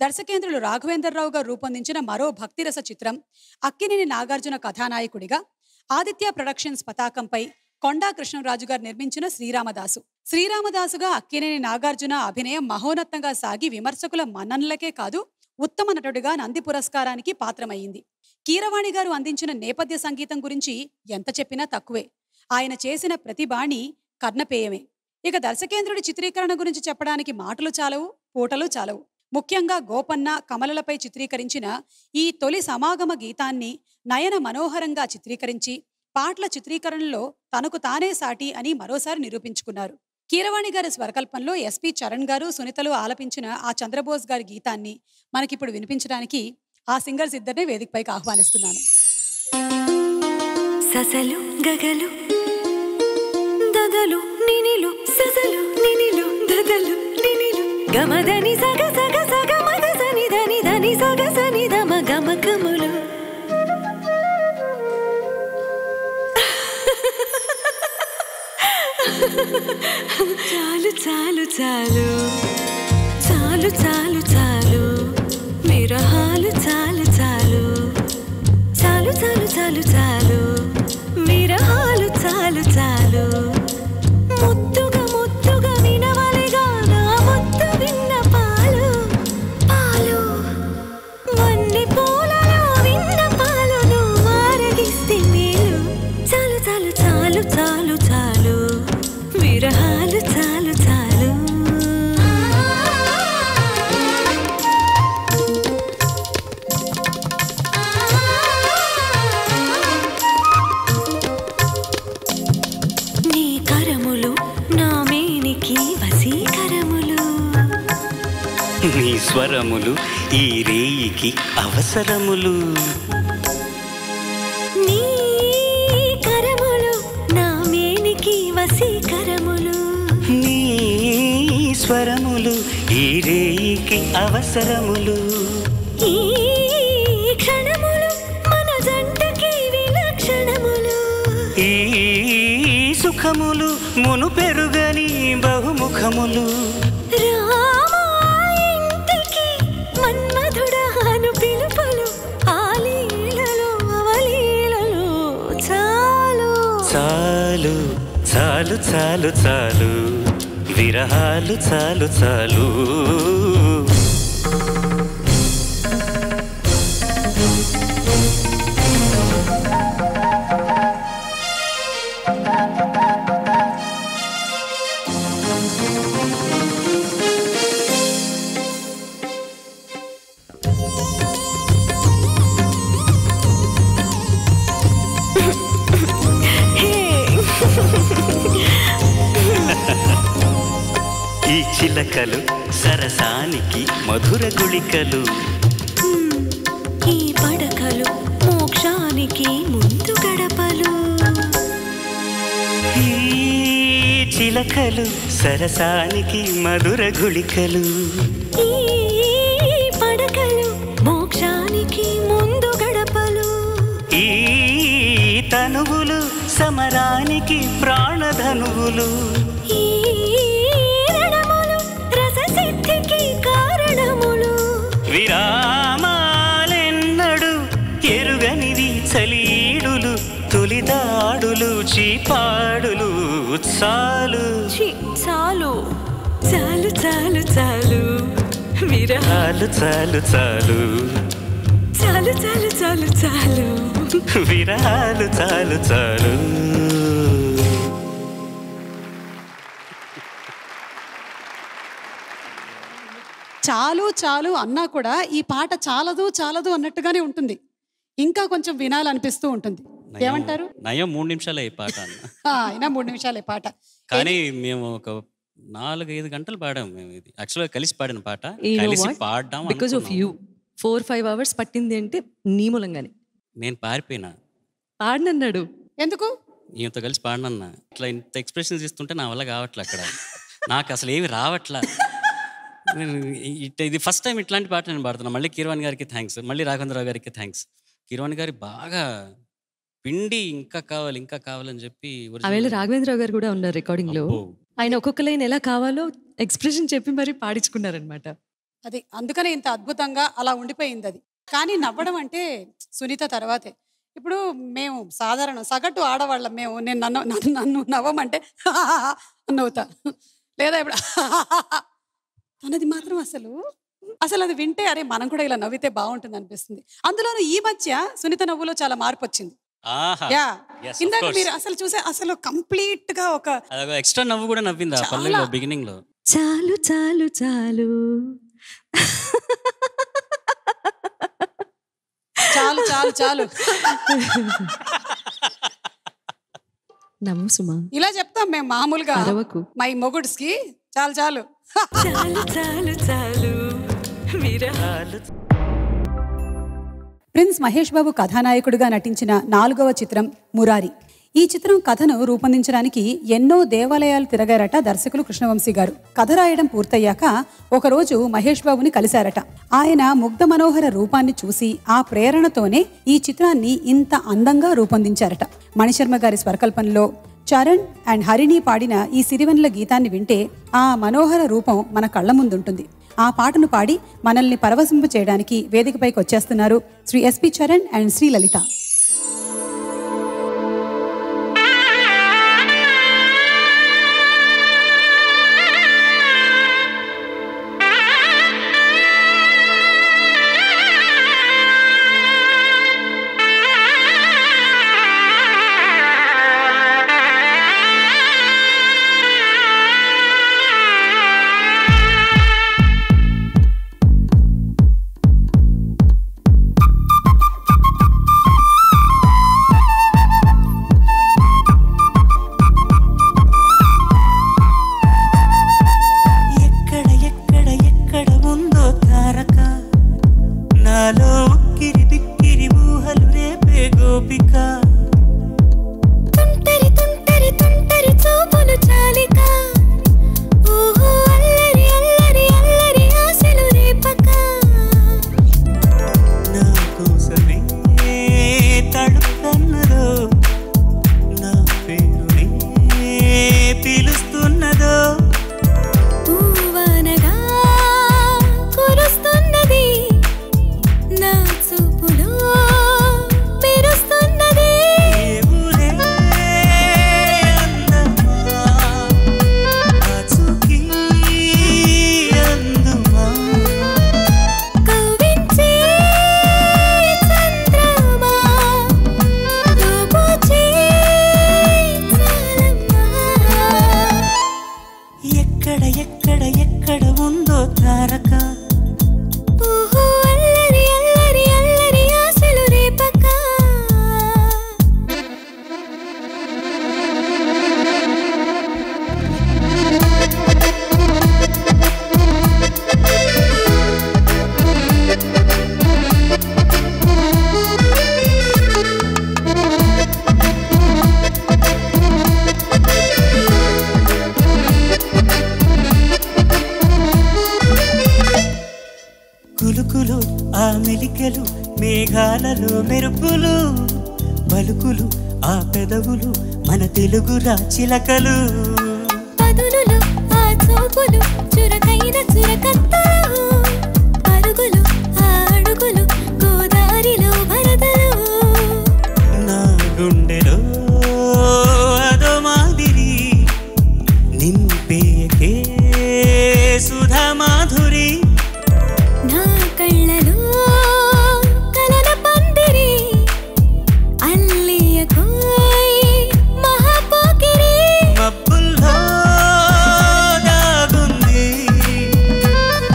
దర్శకేంద్రులు రాఘవేంద్రరావు గారు రూపొందించిన మరో భక్తిరస చిత్రం అక్కినేని నాగార్జున కథానాయకుడిగా ఆదిత్య ప్రొడక్షన్స్ పతాకంపై కొండా కృష్ణరాజు గారు నిర్మించిన శ్రీరామదాసు. శ్రీరామదాసుగా అక్కినేని నాగార్జున అభినయం మహోన్నతంగా సాగి విమర్శకుల మన్ననలకే కాదు, ఉత్తమ నటుడిగా నంది పురస్కారానికి పాత్రమయ్యింది. కీరవాణి గారు అందించిన నేపథ్య సంగీతం గురించి ఎంత చెప్పినా తక్కువే. ఆయన చేసిన ప్రతి బాణి కర్ణపేయమే. ఇక దర్శకేంద్రుడి చిత్రీకరణ గురించి చెప్పడానికి మాటలు చాలవు, పూటలు చాలవు. ముఖ్యంగా గోపన్న, కమలలపై చిత్రీకరించిన ఈ తొలి సమాగమ గీతాన్ని నయన మనోహరంగా చిత్రీకరించి పాటల చిత్రీకరణలో తనకు తానే సాటి అని మరోసారి నిరూపించుకున్నారు. కీరవాణి గారి స్వరకల్పంలో ఎస్పి చరణ్ గారు, సునీతలు ఆలపించిన ఆ చంద్రబోస్ గారి గీతాన్ని మనకిప్పుడు వినిపించడానికి ఆ సింగర్స్ ఇద్దరిని వేదికపైకి ఆహ్వానిస్తున్నాను. ససలు గగలు దదలు నినిలు ససలు నినిలు దదలు నినిలు గమదని సగ సగ సగ మద సని దని దని సగ సని దమ గమకములు చాలు చాలు చాలు చాలు చాలు చాలు విరహాలు చాలు చాలు చాలు చాలు చాలు చాలు విరహాలు చాలు చాలు ముద్దుగా ముద్దుగా వినవలిగా నా ముద్దు విన్న పాలు పాలు వన్ని పూలలో విన్న పాలు నువ్వు ఆరగిస్తే మేలు చాలు చాలు చాలు చాలు చాలు విరహాలు చాలు చాలు. నీ కరములు నా మేనికి వశీకరములు, నీ స్వరములు ఈ రేయికి అవసరములు. నీ కరములు నా మేనికి వశీకరములు, నీ స్వరములు ఈ రేయికి అవసరములు. ఈ క్షణములు మన జంటకి విలక్షణములు, ఈ సుఖములు మును పెరుగని బహుముఖములు. రామా ఇంటికి మన్మధుడాను పిలుపులు, ఆలీలలో అవలీలలో చాలు చాలు చాలు చాలు చాలు విరహాలు చాలు చాలు. ఈ చిలకలు సరసానికి మధుర గుళికలు, ఈ పడకలు మోక్షానికి ముందు గడపలు, ఈ చిలకలు సరసానికి మధుర గుళికలు, ఈ పడకలు మోక్షానికి ముందు గడపలు, ఈ తనువులు సమరానికి ప్రాణధనువులు, ఈ రణములు రససిద్ధికి కారణములు, విరామాలెన్నడు ఎరుగనివి చలీడులు, తొలిదాడులు చీపాడులు. చాలు చాలు చాలు చాలు చాలు విరహాలు చాలు చాలు చాలు చాలు చాలు చాలు చాలు విరహాలు చాలు చాలు. చాలు చాలు అన్నా కూడా ఈ పాట చాలదు చాలదు అన్నట్టుగానే ఉంటుంది. ఇంకా కొంచెం వినాలనిపిస్తూ ఉంటుంది. ఏమంటారు? నయం 3 నిమిషాలే ఈ పాట అన్న. అయినా 3 నిమిషాలే పాట. కానీ మేము ఒక 4-5 గంటలు పాడాము. మేము ఇది యాక్చువల్గా కలిసి పాడిన పాట. కలిసి పాడడం బికాజ్ ఆఫ్ యూ 4-5 అవర్స్ పట్టింది అంటే నీ మూలంగానే. నేను పారిపోయినా పాడనన్నాడు. ఎందుకు? ఈయనతో కలిసి పాడినన్నా. ఇట్లా ఇంత ఎక్స్ప్రెషన్స్ ఇస్తుంటే నా వల్ల కావట్లే. అక్కడ నాకు అసలు ఏమి రావట్లా. ఇది ఫస్ట్ టైం ఇట్లాంటి పాట నేను పాడుతున్నా. మళ్ళీ కీరవాణి గారికి థ్యాంక్స్, మళ్ళీ రాఘవేంద్రరావు గారికి థ్యాంక్స్. కీరవాణి గారి బాగా పిండి ఇంకా కావాలి ఇంకా కావాలని చెప్పి. ఆ వేళ రాఘవేంద్రరావు గారు కూడా ఉన్నారు రికార్డింగ్ లో. ఆయన ఒక్కొక్క లైన్ ఎలా కావాలో ఎక్స్ప్రెషన్ చెప్పి మరి పాడించుకున్నారనమాట. అది అందుకనే ఇంత అద్భుతంగా అలా ఉండిపోయింది అది. కానీ నవ్వడం అంటే సునీత తర్వాతే. ఇప్పుడు మేము సాధారణ సగటు ఆడవాళ్ళం మేము. నేను నన్ను నవ్వమంటే నవ్వుతా, లేదా ఇప్పుడు తనది మాత్రం అసలు అది వింటే అరే మనం కూడా ఇలా నవ్వితే బాగుంటుంది అనిపిస్తుంది. అందులోనూ ఈ మధ్య సునీత నవ్వులో చాలా మార్పు వచ్చింది. ఇందాక మీరు అసలు చూసే అసలు కంప్లీట్ గా ఒక ఎక్స్ట్రా నవ్వు కూడా నవ్వింది ఆ పల్లెలో బిగినింగ్ లో. చాలు చాలు చాలు చాలు చాలు చాలు నమ్ము సుమా, ఇలా చెప్తాం మేము మామూలుగా అరవకు. మై మొగుడ్స్ కి చాలు చాలు చాలు చాలు చాలు విరహాలు. ప్రిన్స్ మహేష్ బాబు కథానాయకుడిగా నటించిన 4వ చిత్రం మురారి. ఈ చిత్రం కథను రూపొందించడానికి ఎన్నో దేవాలయాలు తిరగారట దర్శకులు కృష్ణవంశీ గారు. కథ రాయడం పూర్తయ్యాక ఒకరోజు మహేష్ బాబుని కలిశారట. ఆయన ముగ్ధ మనోహర రూపాన్ని చూసి ఆ ప్రేరణతోనే ఈ చిత్రాన్ని ఇంత అందంగా రూపొందించారట. మణిశర్మ గారి స్వరకల్పనలో చరణ్ అండ్ హరిణి పాడిన ఈ సిరివెన్నెల గీతాన్ని వింటే ఆ మనోహర రూపం మన కళ్ళ ముందుంటుంది. ఆ పాటను పాడి మనల్ని పరవశింప చేయడానికి వేదికపైకి వచ్చేస్తున్నారు శ్రీ ఎస్పి చరణ్ అండ్ శ్రీ లలిత. మేఘాలలో మెరుపులు పలుకులు ఆ పెదవులు మన తెలుగు చిలకలు పదులులు ఆ చూపులు చురకైన చురకత్తలు అరుగులు ఆ అడుగులు గోదారిలో వరదలు నా గుండెలో అదో మాదిరి నింపేయకే సుధా మాధురి నా కళ్ళలో మబ్బుల్లో దాగుంది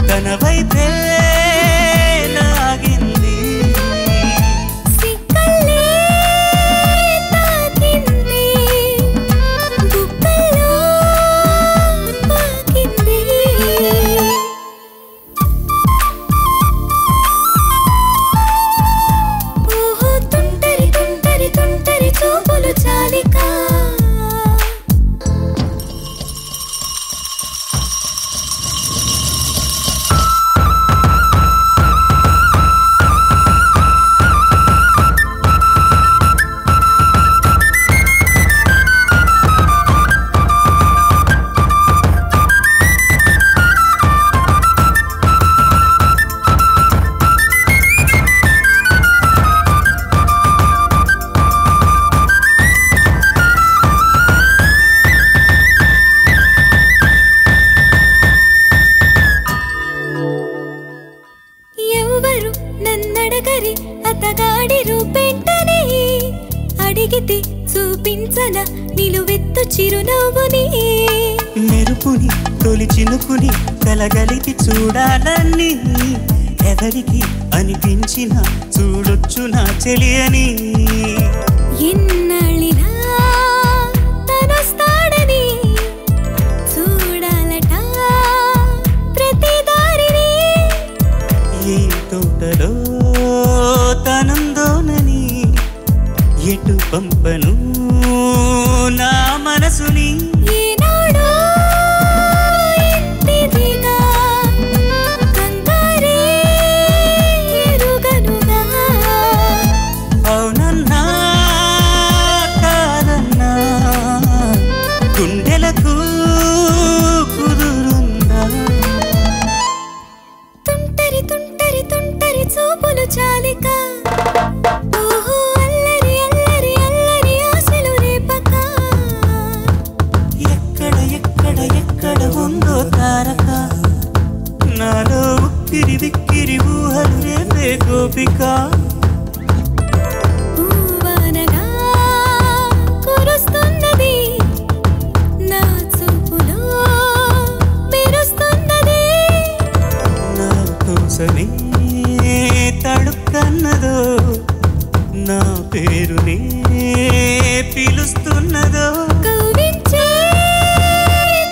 తన వై అడగరి అతగాడి రూపెంటనే అడిగితే చూపించన నిలువెత్తు చిరునవ్వుని మెరుపుని తొలి చినుకుని కలగలిపి చూడాలని ఎవరికి అనిపించిన చూడొచ్చు నా చెలియని ఎన్నాళ్ళినా తనొస్తాడని చూడాలట ప్రతి దారిని ఏ తోటలో తనందోనని ఎటు పంపను నా మనసుని ఏనాడో ఇంటిదిగా కంగారే ఎరుగనుగా అవునన్నా కాదన్నా గుండెలకు కుదురుందా తుంటరి తుంటరి తుంటరి చూపులు చాలిక ఓహో అల్లరి అల్లరి అల్లరి ఆశలు రేపక ఎక్కడ ఎక్కడ ఎక్కడ ఉందో తారక నాలో ఉక్కిరి విక్కిరి ఊహలు రేపే గోపిక పూవానగా కురుస్తున్నది నా చూపులో మెరుస్తున్నది నా కోసమే తడుక్కన్నదో నా పేరునే పిలుస్తున్నదో కవ్వించే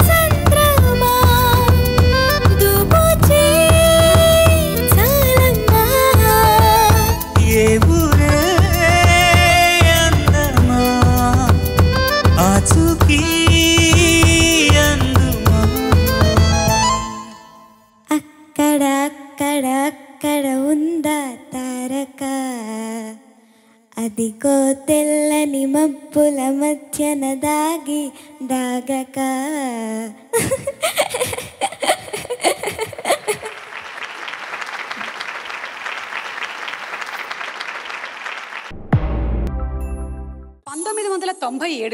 చంద్రమా దూపుచే చాలమ్మా ఏ ఊరే అందమా ఆచూకీ అందుమా అక్కడ అక్కడ అక్కడ ఉందా తారక అదిగో తెల్లని మబ్బుల మధ్యన దాగి దాగక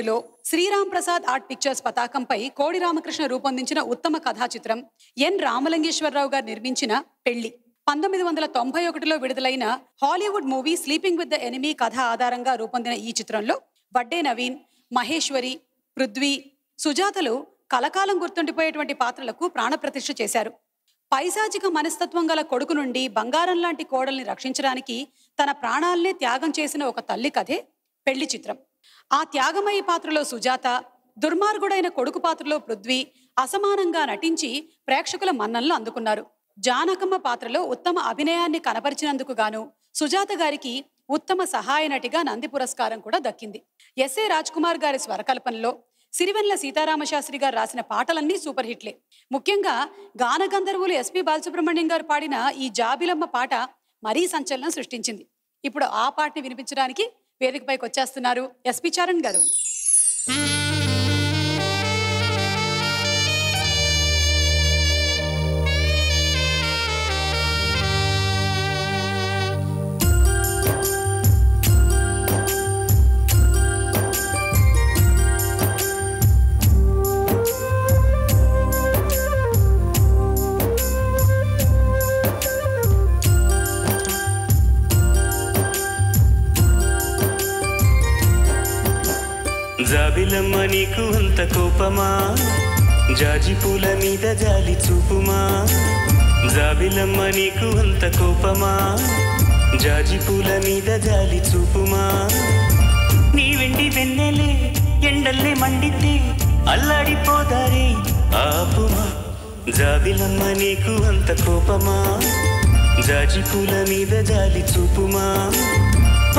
లో శ్రీరామ్ ప్రసాద్ ఆర్ట్ పిక్చర్స్ పతాకంపై కోడి రామకృష్ణ రూపొందించిన ఉత్తమ కథా చిత్రం ఎన్ రామలింగేశ్వరరావు గారు నిర్మించిన పెళ్లి. 1991లో విడుదలైన Hollywood movie sleeping with the enemy కథ ఆధారంగా రూపొందిన ఈ చిత్రంలో వడ్డే నవీన్, మహేశ్వరి, పృథ్వీ, సుజాతలు కలకాలం గుర్తుండిపోయేటువంటి పాత్రలకు ప్రాణప్రతిష్ఠ చేశారు. పైశాచిక మనస్తత్వం గల కొడుకు నుండి బంగారం లాంటి కోడల్ని రక్షించడానికి తన ప్రాణాలనే త్యాగం చేసిన ఒక తల్లి కథే పెళ్లి చిత్రం. ఆ త్యాగమయ్య పాత్రలో సుజాత, దుర్మార్గుడైన కొడుకు పాత్రలో పృథ్వీ అసమానంగా నటించి ప్రేక్షకుల మన్ననలు అందుకున్నారు. జానకమ్మ పాత్రలో ఉత్తమ అభినయాన్ని కనపరిచినందుకు గాను సుజాత గారికి ఉత్తమ సహాయ నటిగా నంది పురస్కారం కూడా దక్కింది. ఎస్ఏ రాజ్ కుమార్ గారి స్వరకల్పనలో సిరివెన్నెల సీతారామశాస్త్రి గారు రాసిన పాటలన్నీ సూపర్ హిట్లే. ముఖ్యంగా గాన గంధర్వులు ఎస్పి బాలసుబ్రహ్మణ్యం గారు పాడిన ఈ జాబిలమ్మ పాట మరీ సంచలనం సృష్టించింది. ఇప్పుడు ఆ పాటని వినిపించడానికి వేదికపైకి వచ్చేస్తున్నారు ఎస్పి చరణ్ గారు. జాబిలమ్మ నీకు అంత కోపమా, జాజి పూల మీద జాలి చూపుమా. జాబిలమ్మ నీకు అంత కోపమా, జాజి పూల మీద జాలి చూపుమా. నీ వెండి వెన్నెలే ఎండల్లే మండితే అల్లాడిపోదారే ఆపుమా. జాబిలమ్మ నీకు అంత కోపమా, జాజి పూల మీద జాలి చూపుమా.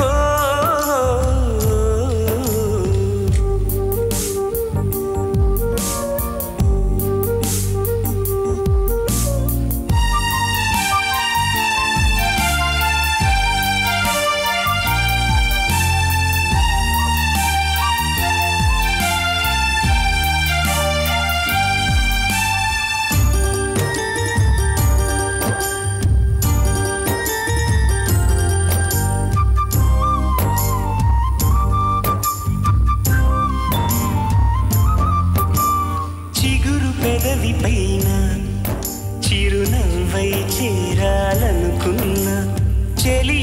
ఓ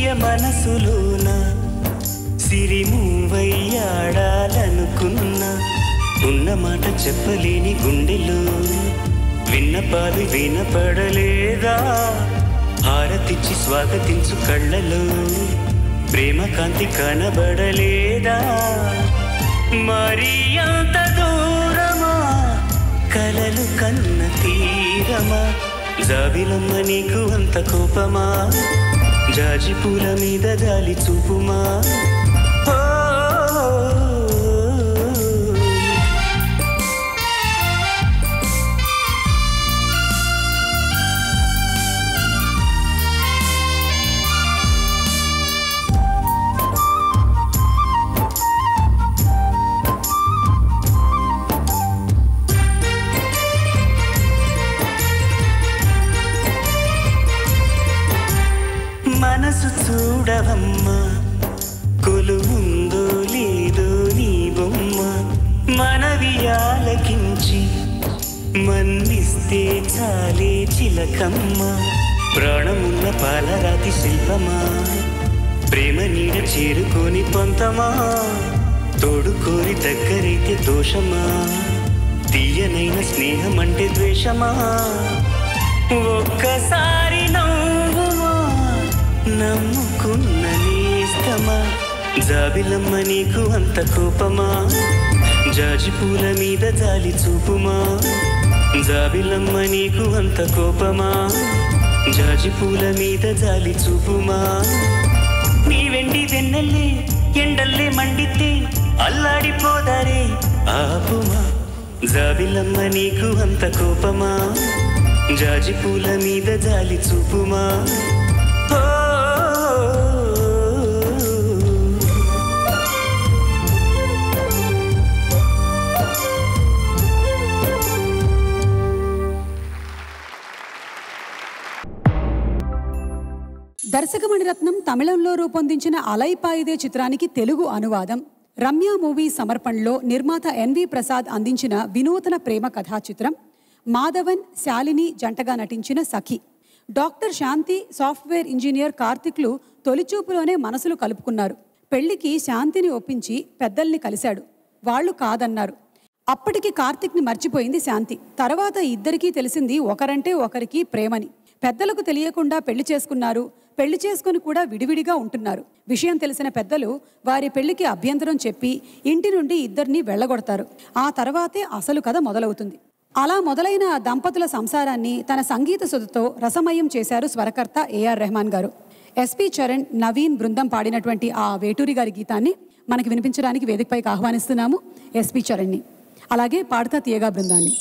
ప్రియ మనసులోన సిరిమూవయ్యాడాలనుకున్నా ఉన్న మాట చెప్పలేని గుండెలో విన్నపాలు వినపడలేదా హారతిచ్చి స్వాగతించు కళ్ళలో ప్రేమ కాంతి కనబడలేదా మరి అంత దూరమా కలలు కన్న తీరమా జాబిలమ్మ నీకు అంత కోపమా జాజి పూల మీద జాలి చూపుమా మనసు చూడవమ్మా కొలువుందో లేదో నీ బొమ్మ మనవి ఆలకించి మన్నిస్తే చాలే చిలకమ్మ ప్రాణమున్న పాలరాతి శిల్పమా ప్రేమ నీడ చేరుకొని పొంతమా తోడుకోరి దగ్గరైతే దోషమా తీయనైన స్నేహం అంటే ద్వేషమా ఒక్కసారి నమ్ముకున్న నేస్తమా జాబిలమ్మ నీకు అంత కోపమా జాజి పూల మీద జాలి చూపుమా జాబిలమ్మ నీకు అంత కోపమా జాజి పూల మీద జాలి చూపుమా నీ వెండి వెన్నెల్లే ఎండల్లే మండితే అల్లాడిపోదారే ఆపుమా జాబిలమ్మ నీకు అంత కోపమా జాజి పూల మీద జాలి చూపుమా దర్శకమణిరత్నం తమిళంలో రూపొందించిన అలైపాయిదే చిత్రానికి తెలుగు అనువాదం రమ్య మూవీ సమర్పణలో నిర్మాత ఎన్వి ప్రసాద్ అందించిన వినూతన ప్రేమ కథా చిత్రం మాధవన్ శాలిని జంటగా నటించిన సఖి. డాక్టర్ శాంతి సాఫ్ట్వేర్ ఇంజనీర్ కార్తిక్లు తొలిచూపులోనే మనసులు కలుపుకున్నారు. పెళ్లికి శాంతిని ఒప్పించి పెద్దల్ని కలిశాడు. వాళ్ళు కాదన్నారు. అప్పటికి కార్తిక్ని మర్చిపోయింది శాంతి. తర్వాత ఇద్దరికీ తెలిసింది ఒకరంటే ఒకరికి ప్రేమని. పెద్దలకు తెలియకుండా పెళ్లి చేసుకున్నారు. పెళ్లి చేసుకుని కూడా విడివిడిగా ఉంటున్నారు. విషయం తెలిసిన పెద్దలు వారి పెళ్లికి అభ్యంతరం చెప్పి ఇంటి నుండి ఇద్దరిని వెళ్ళగొడతారు. ఆ తర్వాతే అసలు కథ మొదలవుతుంది. అలా మొదలైన దంపతుల సంసారాన్ని తన సంగీత సుధతో రసమయం చేశారు స్వరకర్త ఏఆర్ రెహమాన్ గారు. ఎస్పి చరణ్, నవీన్ బృందం పాడినటువంటి ఆ వేటూరి గారి గీతాన్ని మనకి వినిపించడానికి వేదికపైకి ఆహ్వానిస్తున్నాము ఎస్పి చరణ్ని, అలాగే పాడతా తీయగా బృందాన్ని.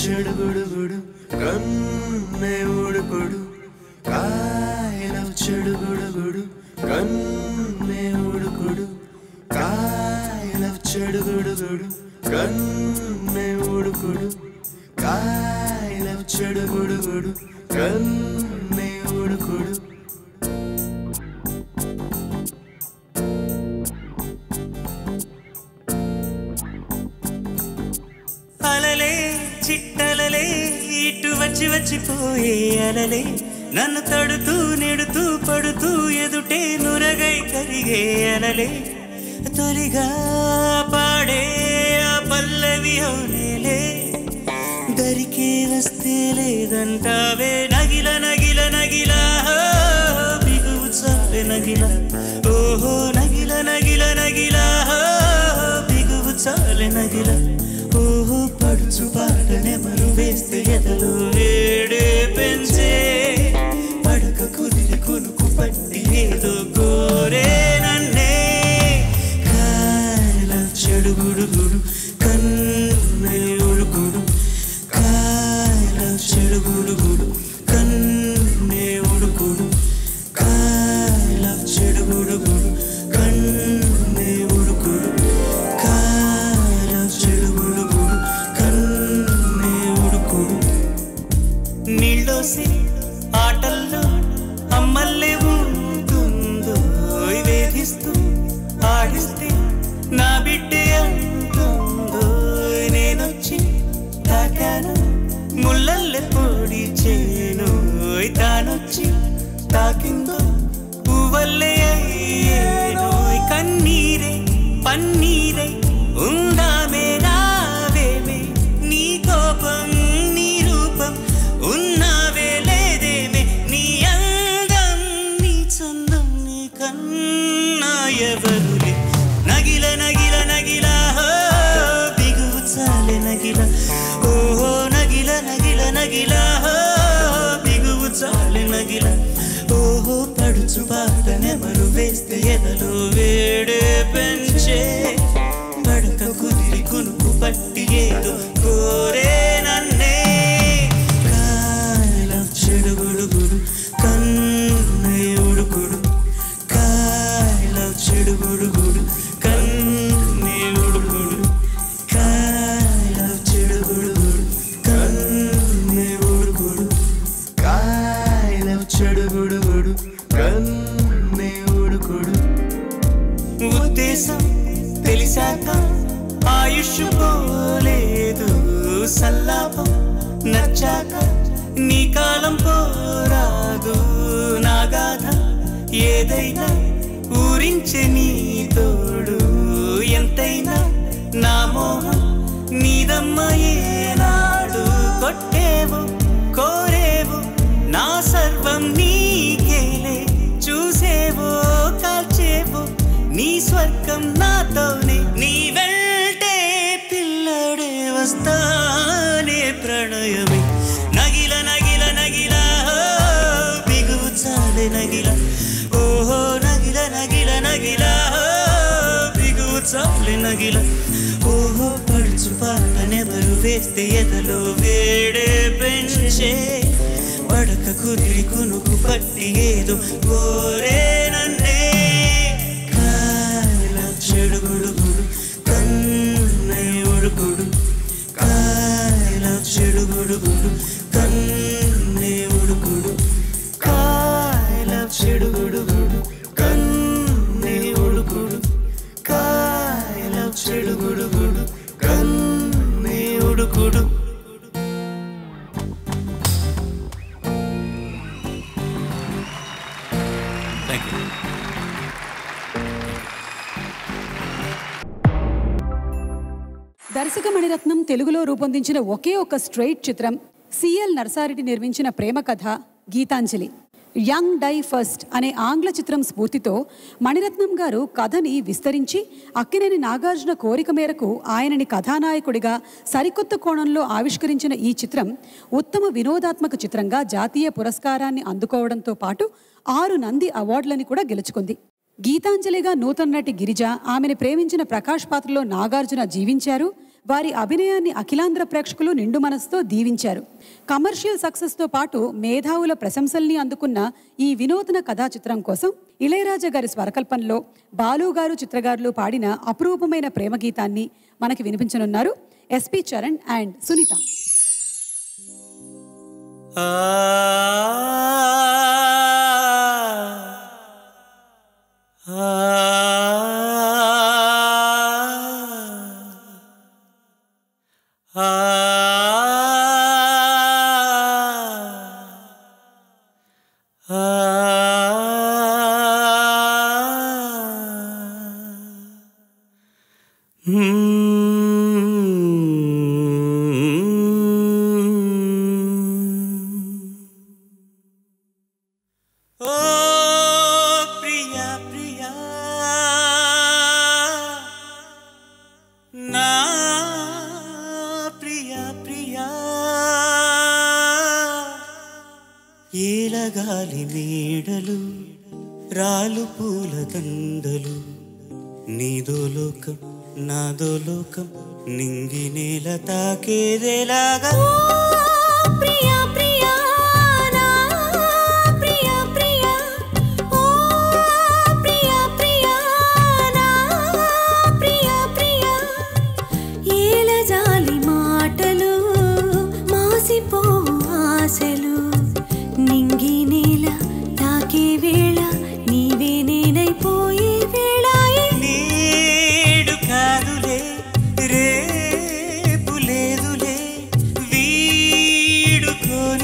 చెడుగుడుగుడు కన్నే ఉడుకుడు కాయల చెడుగుడుగుడు కన్నే ఉడుకుడు కాయల చెడుగుడుగుడు కన్నే ఉడుకుడు కాయల చెడుగుడుగుడు కన్నే ఉడుకుడు అలలే చిట్టలలే ఇటు వచ్చి వచ్చిపోయే అలలే నన్ను తడుతూ నెడుతూ పడుతూ ఎదుటే నురగై కరిగే అలలే తొలిగా పాడే ఆ పల్లవి అవునేలే దరికే వస్తే లేదంటావే నగిల నగిల నగిల బిగువు చాలే నగిల ఓహో నగిల నగిల నగిల బిగువు చాలే నగిల ఓహో పడుచు పాటనే మరు వేస్తే ఎదలు వేడే పెంచే పడక కుదిరి కొనుకు పట్టి ఏదో కోరే నన్నే కాయల చెడుగుడుగుడు కన్నే ఉడుకుడు కాయల చెడుగుడుగుడు కన్నే ఉడుకుడు కాయల చెడుగుడుగుడు కన్నే ఉడుకుడు కాయల చెడుగుడుగుడు కన్నే తాకిందో పువ్వల్లే అయ్యేనోయ్ కన్నీరే పన్నీరై ఉందామే రావేమే నీ కోపం నీ రూపం ఉన్నావే లేదేమే నీ అందం నీ చందం నీ కన్నా ఎవరులే నగిల నగిల నగిల బిగువు చాలే నగిల ఓహో నగిల నగిల నగిల బిగువు చాలే నగిల ఓహో పడుచు పాట నెమరు వేస్తే ఎదలో వేడే పెంచే పడక కుదిరి కునుకు పట్టి ఏదో కోరే నన్నే కాలం చెడుగుడుగుడు కన్నే ఉడుకుడు కాలం చెడుగుడుగుడు కన్నే ఉడుకుడు కాలం చెడుగుడుగుడు కన్నే ఉడుకుడు కాలం చెడుగుడుగుడు కన్నే ఉడుకుడు ఉద్దేశం తెలిసాక ఆయుష్ పోలేదు సల్లాపం నచ్చాక నీ కాలం పోరాదు నా గాథ ఏదైనా ఊరించే నీ తోడు ఎంతైనా నా మోహం నీదమ్మ ఏనాడు కొట్టేవు కోరేవు నా సర్వం నీకేలే చూసేవో కాల్చేవో నీ స్వర్గం నాతోనే నీ వెంటే పిల్లడే వస్తానే ప్రణయమే నగిల నగిల నగిల బిగువు చాలే నగిల ఓహో నగిల నగిల నగిల బిగువు చాలే నగిల ఓహో పడుచు పాట నెమరు వేస్తే ఎదలో వేడే పెంచే పడక కుదిరి కునుకు పట్టి ఏదో కోరే నన్నే కాలం చెడుగుడుగుడు కన్నే ఉడుకుడు కాలం చెడుగుడుగుడు కన్నే ఉడుకుడు కాలం చెడుగుడుగుడు కన్నే ఉడుకుడు కాలం చెడుగుడుగుడు కన్నే ఉడుకుడు దర్శక మణిరత్నం తెలుగులో రూపొందించిన ఒకే ఒక స్ట్రైట్ చిత్రం సిఎల్ నరసారెడ్డి నిర్మించిన ప్రేమ కథ గీతాంజలి. యంగ్ డై ఫస్ట్ అనే ఆంగ్ల చిత్రం స్ఫూర్తితో మణిరత్నం గారు కథని విస్తరించి అక్కినేని నాగార్జున కోరిక మేరకు ఆయనని కథానాయకుడిగా సరికొత్త కోణంలో ఆవిష్కరించిన ఈ చిత్రం ఉత్తమ వినోదాత్మక చిత్రంగా జాతీయ పురస్కారాన్ని అందుకోవడంతో పాటు 6 నంది అవార్డులని కూడా గెలుచుకుంది. గీతాంజలిగా నూతన నటి గిరిజ, ఆమెను ప్రేమించిన ప్రకాష్ పాత్రలో నాగార్జున జీవించారు. వారి అభినయాన్ని అఖిలాంధ్ర ప్రేక్షకులు నిండు మనసుతో దీవించారు. కమర్షియల్ సక్సెస్తో పాటు మేధావుల ప్రశంసల్ని అందుకున్న ఈ వినూతన కథా చిత్రం కోసం ఇళయరాజా గారి స్వరకల్పనలో బాలు గారు, చిత్రగారులు పాడిన అపురూపమైన ప్రేమ గీతాన్ని మనకి వినిపించనున్నారు ఎస్పి చరణ్ అండ్ సునీత. ఏలగాలి నీడలు రాలు పూల దండలు నీదో లోకం నాదో లోకం నింగి నేల తాకేదేలాగా ప్రియా ప్రియా నా ప్రియా ప్రియా ఓ ప్రియా ప్రియా నా ప్రియా ప్రియా ఏలజాలి మాటలు మాసిపోవు ఆశలు నింగి నేల తాకే వేళ నీవే నేనైపోయే వేళ నేడు కాదులే రేపు లేదులే వీడుకోని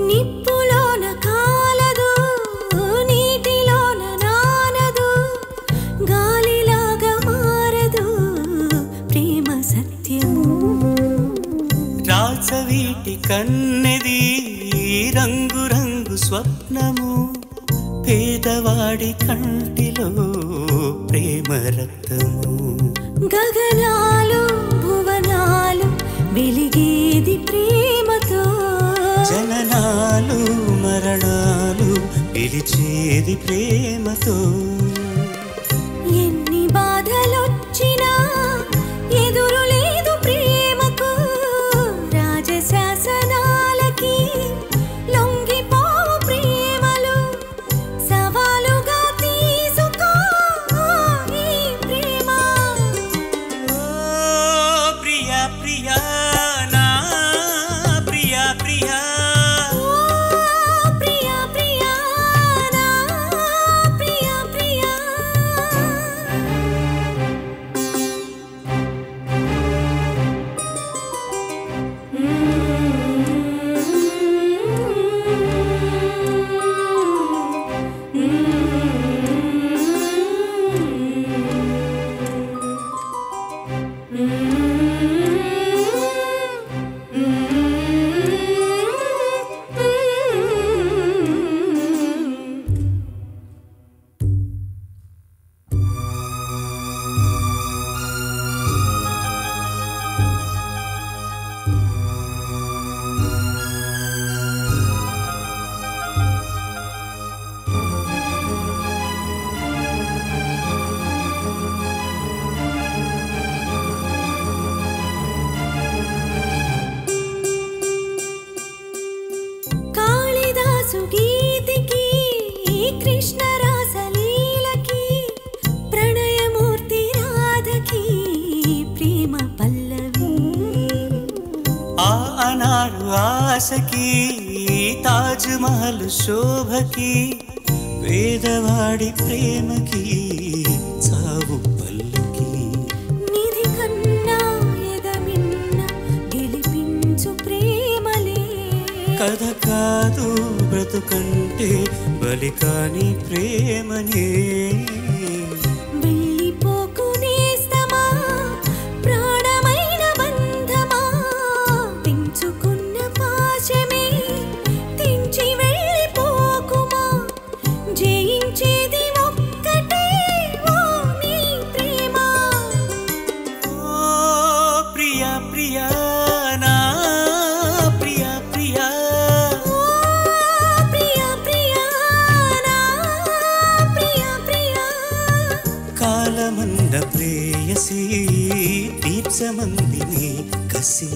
నిప్పులోన కాలదు నీటిలోన నానదు గాలిలాగా మారదు ప్రేమ సత్యము రాసవీటి కన్నెది రంగు రంగు స్వప్నము పేదవాడి కంటిలో ప్రేమ రక్తము గగనాలు భువనాలు వెలిగేది ప్రేమతో జననాలు మరణాలు పిలిచేది ప్రేమతో ఎన్ని బాధలొచ్చినా ఎదురు లేదు ప్రేమకు రాజశాసనాలకి లొంగిపోవు ప్రేమలు సవాలుగా తీసుకో ఈ ప్రేమ ఓ ప్రియా ప్రియా నా ప్రియా ప్రియా ఓ ప్రియా ప్రియా నా ప్రియా ప్రియా కాళిదాసు గీతికి కృష్ణ రాసలీలకి ప్రణయమూర్తి రాధకి ప్రేమ పల్లవి ఆ అనారు ఆశకి తాజ్ మహల్ శోభకి వేదవాడి ప్రేమకి చావు పల్లకి నిధి కన్నా ఎదమిన్న గెలిపించు ప్రేమలే కథ కాదు బ్రతుకంటే బలి కాని ప్రేమనే వెళ్ళిపోకు నేస్తమా ప్రాణమైన బంధమా పెంచుకున్న పాశమే తెంచి వెళ్ళిపోకుమా జయించేది ఒక్కటే ఓ నీ ప్రేమ ఓ ప్రియా ప్రియా నా ప్రియా ప్రియా ఓ ప్రియా ప్రియా నా ప్రియా ప్రియా కాలమన్న ప్రేయసి దీప్సమందిని కసి